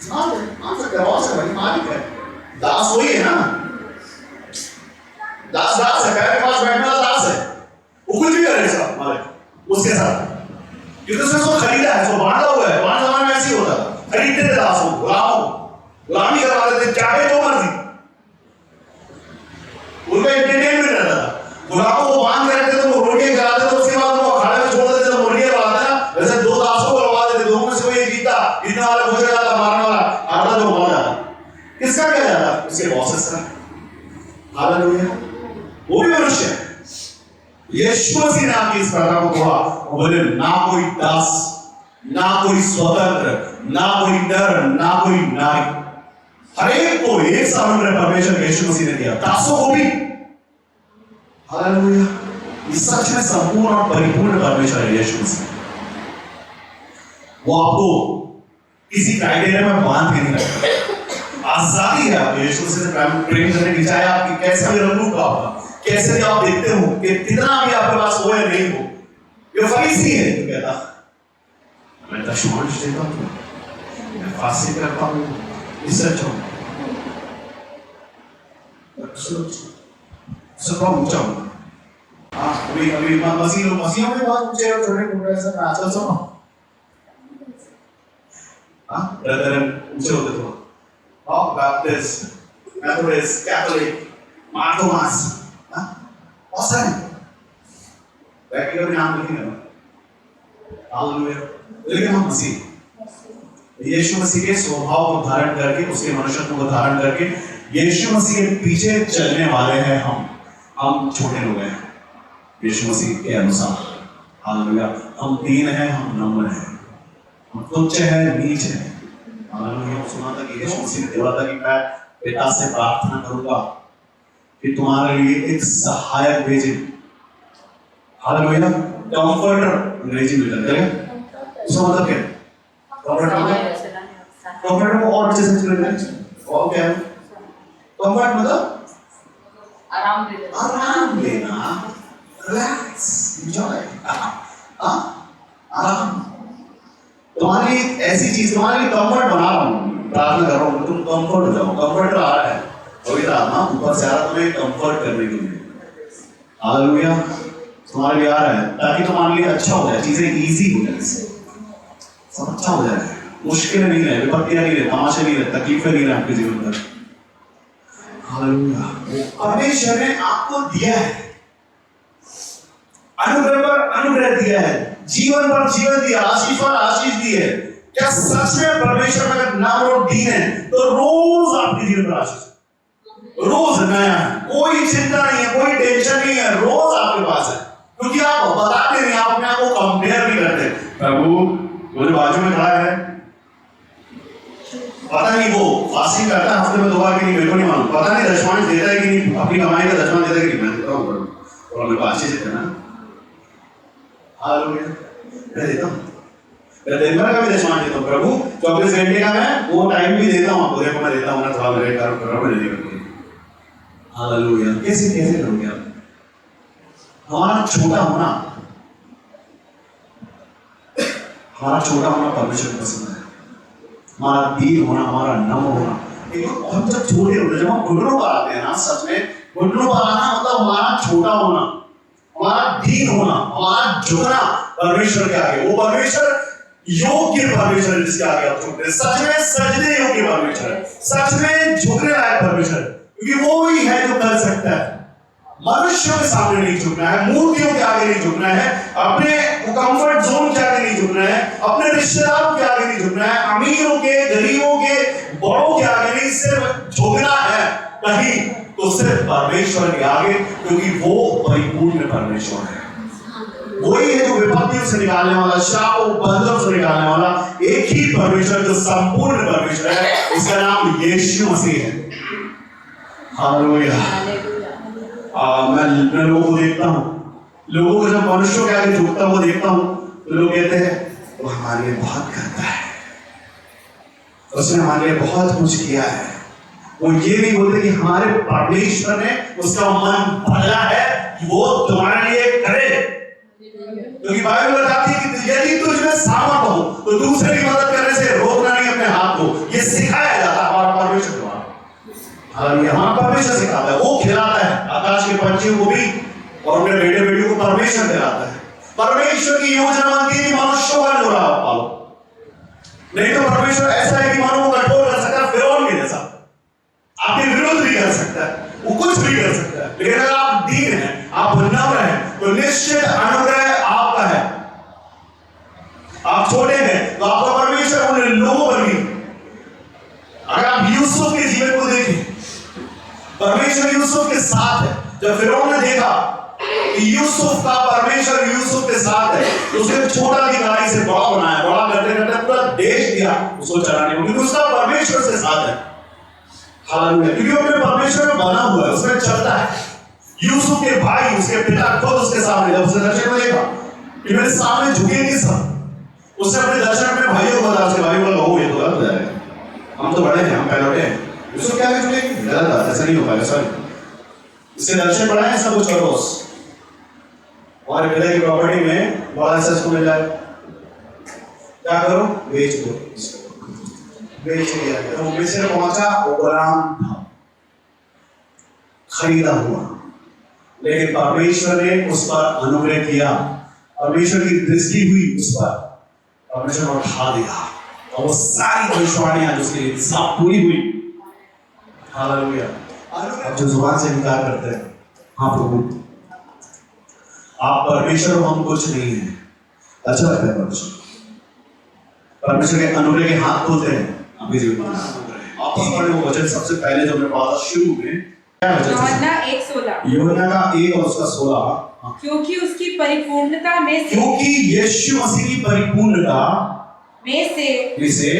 [SPEAKER 1] मान सकता है, बॉस है भाई, मालिक है, दास वही है ना, दास है, पैर के पास बैठने वाला दास है, वो कुछ भी करे सब मालिक उसके साथ, क्योंकि उसने उसको खरीदा है, उसको बांधा हुआ है। पुराने जमाने में ऐसे ही होता था, खरीदते थे दास को, गुलामी करवा देते, चाहे जो मर्जी, उनका एंटरटेनमेंट रहता था। गुलामों को बांध के रखते थे, वो रोटियां खिलाते थे, उसके बाद उनको अखाड़े में छोड़ देते थे, मुर्गियां बनाते ना, वैसे दो दासों को लगा देते, दो में से कोई जीता, जीतने वाला पूछा जाता, मारने वाला हारता जो मर जाता। किसका क्या जाता? उसके बॉसेस का। हालेलुया। वो भी मनुष्य है। यीशु मसीह ने आके इस प्रथा को कहा, बोले ना कोई दास, ना कोई स्वतंत्र, ना कोई नर, ना कोई नारी, हर एक को एक सामने परमेश्वर यीशु मसीह ने दिया, दासों को भी। हालेलुया। इस सच में संपूर्ण और परिपूर्ण परमेश्वर है यीशु मसीह। वो आपको किसी क्राइटेरिया में बांध के नहीं रखता। आजादी है आपको यीशु मसीह से प्रेम करने की, चाहे आपकी कैसा भी रंग का होगा, कैसे भी आप देखते हो, कि कितना भी आपके पास हो या नहीं हो। ये फरीसी है तो कहता मैं दशमांश देता हूं, मैं फास्टिंग करता हूं, रिसर्च हूं, सब ऊंचा हूं। अभी मसीहों में बहुत ऊंचे और छोटे टुकड़े ऐसा आजकल सुनो, ब्रदर ऊंचे होते तो बैप्टिस्ट, मेथोडिस्ट, कैथोलिक, मार्कोमास, बहुत सारे बैठ के नाम लिखेंगे। हालेलुया। लेकिन हम मसीह, यीशु मसीह के स्वभाव को धारण करके, उसके मनुष्यत्व को धारण करके यीशु मसीह के पीछे चलने वाले हैं। हम छोटे लोग हैं यीशु मसीह के अनुसार। हालेलुया। हम दीन हैं, हम नम्र हैं, हम तुच्छ हैं, नीच हैं। हालेलुया। सुना था कि यीशु मसीह ने बोला था कि मैं पिता से प्रार्थना करूंगा कि तुम्हारे लिए एक सहायक भेजे। हालेलुया। कंफर्टर अंग्रेजी में कहते हैं, उसका मतलब क्या है? कंफर्टर को और अच्छे से समझते हैं। और क्या है कंफर्ट? मतलब
[SPEAKER 2] आराम देना,
[SPEAKER 1] आराम लेना, रिलैक्स, एंजॉय, आराम। तुम्हारी ऐसी चीज, तुम्हारे लिए कंफर्ट बना रहा हूँ, प्रार्थना कर रहा हूँ तुम कंफर्ट हो जाओ। कंफर्ट आ रहा है, पवित्र आत्मा ऊपर से आ रहा तुम्हें कंफर्ट करने के लिए। हालेलुया। तुम्हारे लिए आ रहा है ताकि तुम्हारे लिए अच्छा हो जाए, चीजें इजी हो जाए, सब अच्छा हो जाए, मुश्किलें नहीं रहे, विपत्तियां नहीं रहे, तमाशे नहीं रहे, तकलीफें नहीं रहे आपके जीवन पर। हालेलुया। परमेश्वर ने आपको दिया है, अनुग्रह पर अनुग्रह दिया है, जीवन पर जीवन दिया, आशीष पर आशीष दी है। क्या सच में परमेश्वर में अगर नाम और दीन है तो रोज आपके जीवन पर आशीष, रोज नया है, कोई चिंता नहीं है, कोई टेंशन नहीं है, रोज आपके पास है। क्योंकि आप बताते नहीं, आप अपने आप को कंपेयर नहीं करते। प्रभु वो जो बाजू में खड़ा है, पता नहीं वो फास्टिंग करता है हफ्ते में 2 बार कि नहीं, मेरे को नहीं मालूम, पता नहीं दशमांश देता है कि नहीं, अपनी कमाई का दशमांश देता है कि नहीं, मैं देता हूँ और मेरे को आशीष देता है ना। हालेलुया। मैं देता हूँ, मैं दिन भर का भी दशमांश देता हूँ। प्रभु 24 घंटे का मैं वो टाइम भी देता हूँ आपको, देखो मैं देता हूँ ना, थोड़ा मेरे कार्य कर रहा हूँ, मैंने करके। हालेलुया। कैसे करोगे आप? हमारा छोटा होना, हमारा छोटा होना परमेश्वर को पसंद है। हमारा दीन होना, हमारा नम्र होना। हम जब छोटे होते, जब हम घुटनों पर आते हैं ना, सच में घुटनों पर आना मतलब हमारा छोटा होना, हमारा दीन होना, हमारा झुकना परमेश्वर के आगे। वो परमेश्वर योग्य परमेश्वर है जिसके आगे आप झुकते हैं, सच में सजदे योग्य परमेश्वर है, सच में झुकने लायक परमेश्वर, क्योंकि वो ही है जो कर सकता है। मनुष्यों के सामने नहीं झुकना है, मूर्तियों के आगे नहीं झुकना है, अपने कंफर्ट जोन के आगे नहीं झुकना है, अपने रिश्तेदारों के आगे नहीं झुकना है, अमीरों के, गरीबों के, बड़ों के आगे नहीं, सिर्फ झुकना है कहीं तो सिर्फ परमेश्वर के आगे, क्योंकि वो परिपूर्ण परमेश्वर है। वही है जो विपत्तियों से निकालने वाला, श्रापों बंधनों से निकालने वाला एक ही परमेश्वर जो संपूर्ण परमेश्वर है, उसका नाम यीशु मसीह है। हालेलुया। मैं लोगों को देखता हूँ, लोगों को जब मनुष्यों के आगे झुकता हुआ देखता हूँ तो लोग कहते हैं वो हमारे लिए बहुत करता है, उसने हमारे लिए बहुत कुछ किया है, वो ये नहीं बोलते कि हमारे परमेश्वर ने उसका मन बदला है कि वो तुम्हारे लिए करे, क्योंकि बाइबल बताती है कि यदि तुझ में सामर्थ हो तो दूसरे की मदद करने से रोकना नहीं अपने हाथ को। ये सिखाया जाता है हमारा परमेश्वर द्वारा। और यहाँ परमेश्वर सिखाता है, वो खिलाता है आकाश के पंछियों को भी और अपने बेटे बेटियों को परमेश्वर खिलाता है। परमेश्वर की योजना बनती है कि मनुष्यों का निरा पालो, नहीं तो परमेश्वर ऐसा है कि मानो कठोर कर सकता है, फिरौन के जैसा आपके विरुद्ध भी कर सकता है, वो कुछ भी कर सकता है। लेकिन अगर आप दीन हैं, आप नम्र हैं, तो निश्चित अनुग्रह आपका है। आप छोटे हैं तो आपका परमेश्वर उन लोगों पर भी। अगर आप यूसुफ के जीवन को देखें, परमेश्वर यूसुफ के साथ है। जब फिरौन ने देखा कि यूसुफ का परमेश्वर यूसुफ के साथ है, तो उसने छोटा अधिकारी से बड़ा बनाया, बड़ा करते करते पूरा देश दिया उसको चलाने को, क्योंकि उसका परमेश्वर से साथ है। हालेलुया, क्योंकि अपने परमेश्वर में बना हुआ है, उसमें चलता है। यूसुफ के भाई, उसके पिता खुद उसके सामने, जब उसने दर्शन में देखा कि मेरे सामने झुकेंगे सब, उसने अपने दर्शन में भाइयों को बताया, उसके भाइयों को कहो ये तो गलत है, हम तो बड़े हैं, हम पहलौटे हैं, यूसुफ क्या है झुकेंगे, गलत बात, ऐसा नहीं हो पाएगा, सॉरी। इसके दर्शन बढ़ाए सब कुछ करो, और पिता की प्रॉपर्टी में बड़ा सच मिल जाए, क्या करो, बेच दो, बेच दिया। तो वो बेचने पहुंचा, वो गुलाम था, खरीदा हुआ, लेकिन परमेश्वर ने उस पर अनुग्रह किया, परमेश्वर की दृष्टि हुई उस पर, परमेश्वर ने उठा दिया और वो सारी भविष्यवाणियां जो उसके लिए सब पूरी हुई। हालेलुया। अब जो जुबान से इनकार करते हैं, हाँ प्रभु आप परमेश्वर हो, हम कुछ नहीं है, अच्छा लगता है परमेश्वर के अनुग्रह के हाथ खोलते हैं। अभी जीवन आप पढ़े वो वचन सबसे पहले जो हमने पढ़ा शुरू में,
[SPEAKER 4] यूहन्ना 1:16,
[SPEAKER 1] यूहन्ना का 1 और उसका 16,
[SPEAKER 4] क्योंकि उसकी परिपूर्णता में से,
[SPEAKER 1] क्योंकि यीशु मसीह की परिपूर्णता
[SPEAKER 4] में से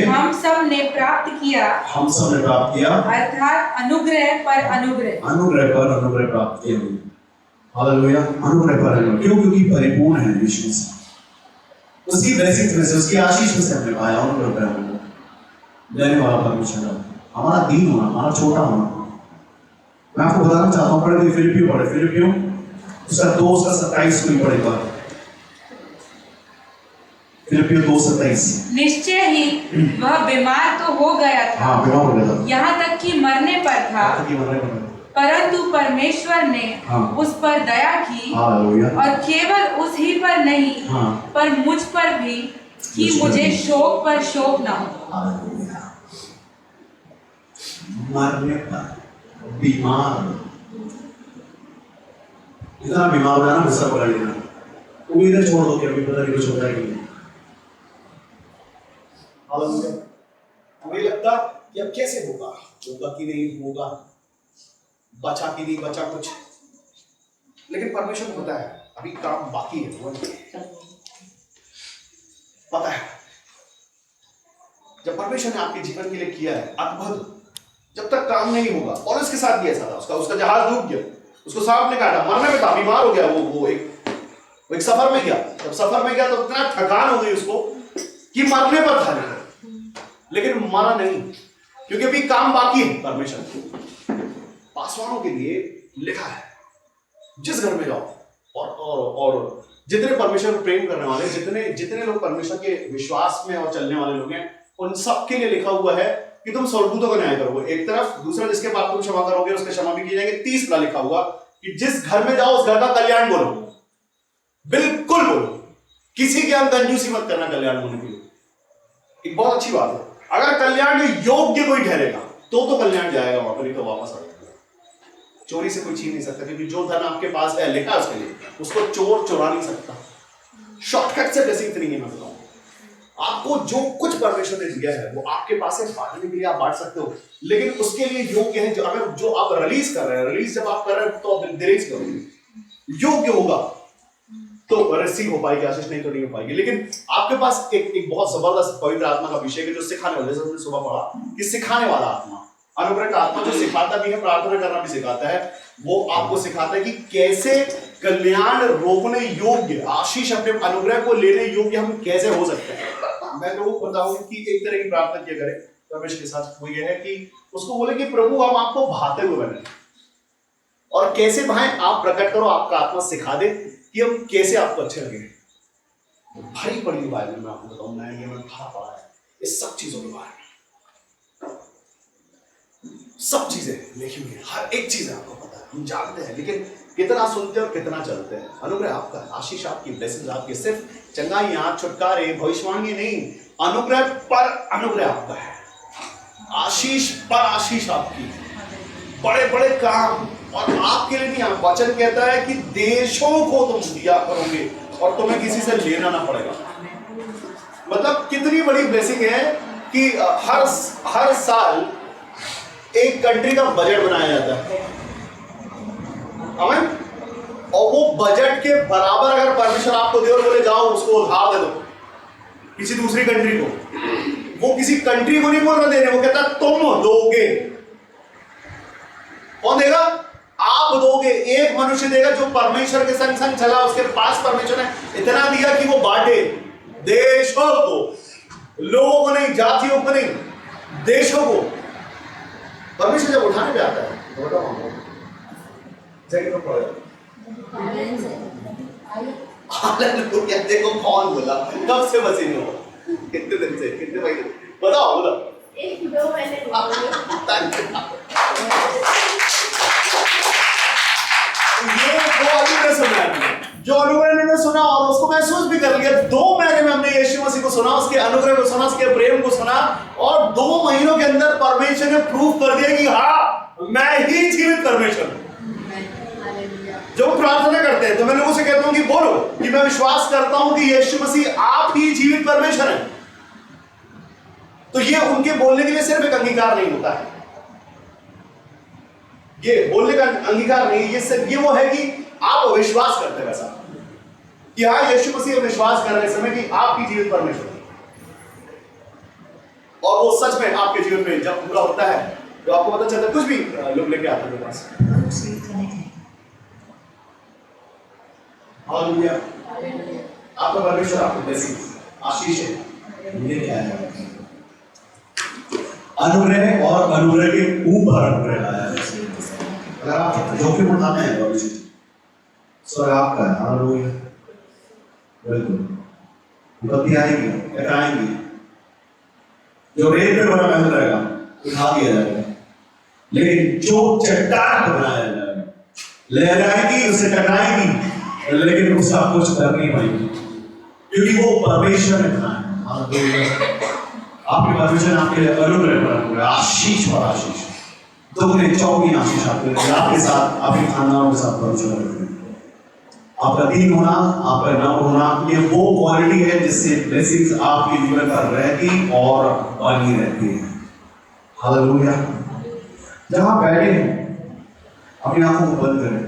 [SPEAKER 4] हम सब ने प्राप्त किया, अर्थात अनुग्रह पर अनुग्रह,
[SPEAKER 1] अनुग्रह पर अनुग्रह प्राप्त किया। हालेलुया, अनुग्रह पर अनुग्रह, क्यों? क्योंकि परिपूर्ण है यीशु मसीह, उसकी ब्लेसिंग में से, उसकी आशीष में से हमने पाया अनुग्रह पर अनुग्रह देने वाला परमेश्वर। हमारा दीन होना, हमारा छोटा होना। मैं आपको बताना चाहता हूँ, पढ़े फिलिपियों उसका 2 उसका 27 को पढ़े बार, फिलिपियों 2:27।
[SPEAKER 4] निश्चय ही वह बीमार तो हो गया था,
[SPEAKER 1] हाँ बीमार हो गया था,
[SPEAKER 4] यहाँ तक कि मरने पर था, परंतु परमेश्वर ने उस पर दया की, और केवल उस ही पर नहीं पर मुझ पर भी, कि मुझे शोक पर शोक ना हो।
[SPEAKER 1] मरने पर बीमार, इतना बीमार हो जाना, गुस्सा पकड़ लेना, उम्मीदें छोड़ दो कि अभी पता नहीं कुछ होता है कि नहीं।
[SPEAKER 5] मुझे लगता कि अब कैसे होगा कि नहीं होगा, बचा कि नहीं बचा कुछ, लेकिन परमेश्वर को पता है अभी काम बाकी है। पता है जब परमेश्वर ने आपके जीवन के लिए किया है अद्भुत, जब तक काम नहीं होगा। और उसके साथ भी ऐसा था, उसका जहाज डूब गया, उसको सांप ने काटा, मरने में था, बीमार हो गया, वो एक सफर में गया। जब सफर में गया तो इतना थकान हो गई उसको कि मरने पर था, लेकिन मरा नहीं, क्योंकि अभी काम बाकी है। परमेश्वर पासवानों के लिए लिखा है, जिस घर में जाओ और जितने परमेश्वर को प्रेम करने वाले, जितने लोग परमेश्वर के विश्वास में और चलने वाले लोग हैं, उन सब के लिए लिखा हुआ है कि तुम स्वर्गदूतों का न्याय करोगे एक तरफ, दूसरा जिसके पाप तुम क्षमा करोगे उसके क्षमा भी किए जाएंगे। तीसरा लिखा हुआ कि जिस घर में जाओ उस घर का कल्याण बोलो, बिल्कुल बोलो, किसी के अंदर कंजूसी मत करना कल्याण होने के लिए। एक बहुत अच्छी बात है, अगर कल्याण योग्य कोई ठहरेगा तो कल्याण जाएगा वहां पर, नहीं तो वापस आएगा। चोरी से कोई छीन नहीं सकता, क्योंकि जो धन आपके पास है लिखा उसके लिए, उसको चोर चुरा नहीं सकता। शॉर्टकट से ब्लेसिंग नहीं है, मैं बताऊं आपको, जो कुछ परमेश्वर ने दिया है वो आपके पास है, बांटने के लिए आप बांट सकते हो, लेकिन उसके लिए योग्य है। जो आप रिलीज कर रहे हैं, रिलीज जब आप कर रहे हैं तो आप रिलीज करोगे, योग्य होगा तो रिसीव हो पाएगी, आशीष नहीं तो नहीं हो पाएगी। लेकिन आपके पास एक बहुत जबरदस्त पवित्र आत्मा का विषय है जो सिखाने वाले, जैसे हमने सुबह पढ़ा कि सिखाने वाला आत्मा, अनुग्रह का आत्मा जो सिखाता भी है, प्रार्थना करना भी सिखाता है, वो आपको सिखाता है कि कैसे कल्याण रोकने योग्य, आशीष अपने अनुग्रह को लेने योग्य हम कैसे हो सकते हैं। मैं लोगों को बताऊं कि एक तरह की प्रार्थना किया करें परमेश्वर के साथ, वो ये है कि उसको बोले कि प्रभु हम आपको भाते हुए बने, और कैसे भाएं आप प्रकट करो, आपका आत्मा सिखा दे कि हम कैसे आपको अच्छे लगे। भारी पड़ी बाइबल में, आपको बताऊं मैं, ये मैं भरा पड़ा है इस सब चीजों के बारे में। सब चीजें लिखी हुई है, हर एक चीज आपको पता है, हम जानते हैं, लेकिन कितना सुनते हैं और कितना चलते हैं। अनुग्रह आपका, आशीष आपकी, ब्लेसिंग्स आपकी, सिर्फ चंगाइयां, छुटकारे, भविष्यवाणी नहीं, अनुग्रह पर अनुग्रह आपका है, आशीष पर आशीष आपकी, बड़े बड़े काम। और आपके लिए नहीं, वचन कहता है कि देशों को तुम दिया करोगे और तुम्हें किसी से लेना ना पड़ेगा। मतलब कितनी बड़ी ब्लेसिंग है कि हर साल एक कंट्री का बजट बनाया जाता है, अमेन, और वो बजट के बराबर अगर परमिशन आपको दे और बोले जाओ उसको उधार दे दो किसी दूसरी कंट्री को, वो किसी कंट्री को नहीं बोल रहा देने, वो कहता तुम दोगे। कौन देगा? आप दोगे। एक मनुष्य देगा जो परमेश्वर के संग संग चला, उसके पास परमेश्वर ने इतना दिया कि वो बांटे देशों को, लोगों को नहीं, जातियों को नहीं, देशों को। परमेश्वर जब उठाने पे आता है तो बताओ हालेलुया। देखो कौन बोला, कब से मसीह हो, कितने दिन से, कितने महीने, बताओ बोला,
[SPEAKER 2] 1-2 महीने।
[SPEAKER 5] ये वो अनुग्रह सुना है, जो अनुग्रह ने सुना और उसको महसूस भी कर लिया। 2 महीने में हमने यीशु मसीह को सुना, उसके अनुग्रह को सुना, उसके प्रेम को सुना, और 2 महीनों के अंदर परमेश्वर ने प्रूफ कर दिया कि हाँ मैं ही जीवित परमेश्वर हूं। जो प्रार्थना करते हैं तो मैं लोगों से कहता हूं कि बोलो कि मैं विश्वास करता हूं कि यीशु मसीह आप ही जीवित परमेश्वर हैं। तो ये उनके बोलने के लिए सिर्फ एक अंगीकार नहीं होता है, ये बोलने का अंगीकार नहीं, ये सिर्फ ये वो है कि आप विश्वास करते हैं वैसा कि हाँ यीशु मसीह विश्वास कर रहे समय कि आप ही जीवित परमेश्वर हैं, और वो सच में आपके जीवन में जब पूरा होता है तो आपको पता चलता है, कुछ भी लोग लेके आते हैं पास। हालेलुया। आपका परमेश्वर आपको ब्लेसिंग, आशीष है। ये क्या है?
[SPEAKER 1] अनुग्रह, और अनुग्रह के ऊपर अनुग्रह आया है। अगर आप जोखिम उठाते हैं भविष्य, स्वर्ग आपका है। हालेलुया। बिल्कुल विपत्ति आएगी, टकराएंगी, जो रेत पे बना महल रहेगा उठा दिया जाएगा, लेकिन जो चट्टान पर बनाया जाएगा लहराएगी, उसे टकराएगी, लेकिन उसका कुछ कर नहीं पाएगी, क्योंकि वो परमेश्वर ने बनाया। आपके परमेश्वर आपके लिए अनुग्रह पर अनुग्रह, आशीष पर आशीष, दोगुनी चौगुनी आशीष आपके साथ, आपके खानदान के साथ परमेश्वर रखें। आपका दीन होना, आपका न होना, ये वो क्वालिटी है जिससे ब्लेसिंग्स आपके जीवन पर रहती और बनी रहती है। हालेलुया। जहां बैठे हैं अपनी आंखों को बंद करें।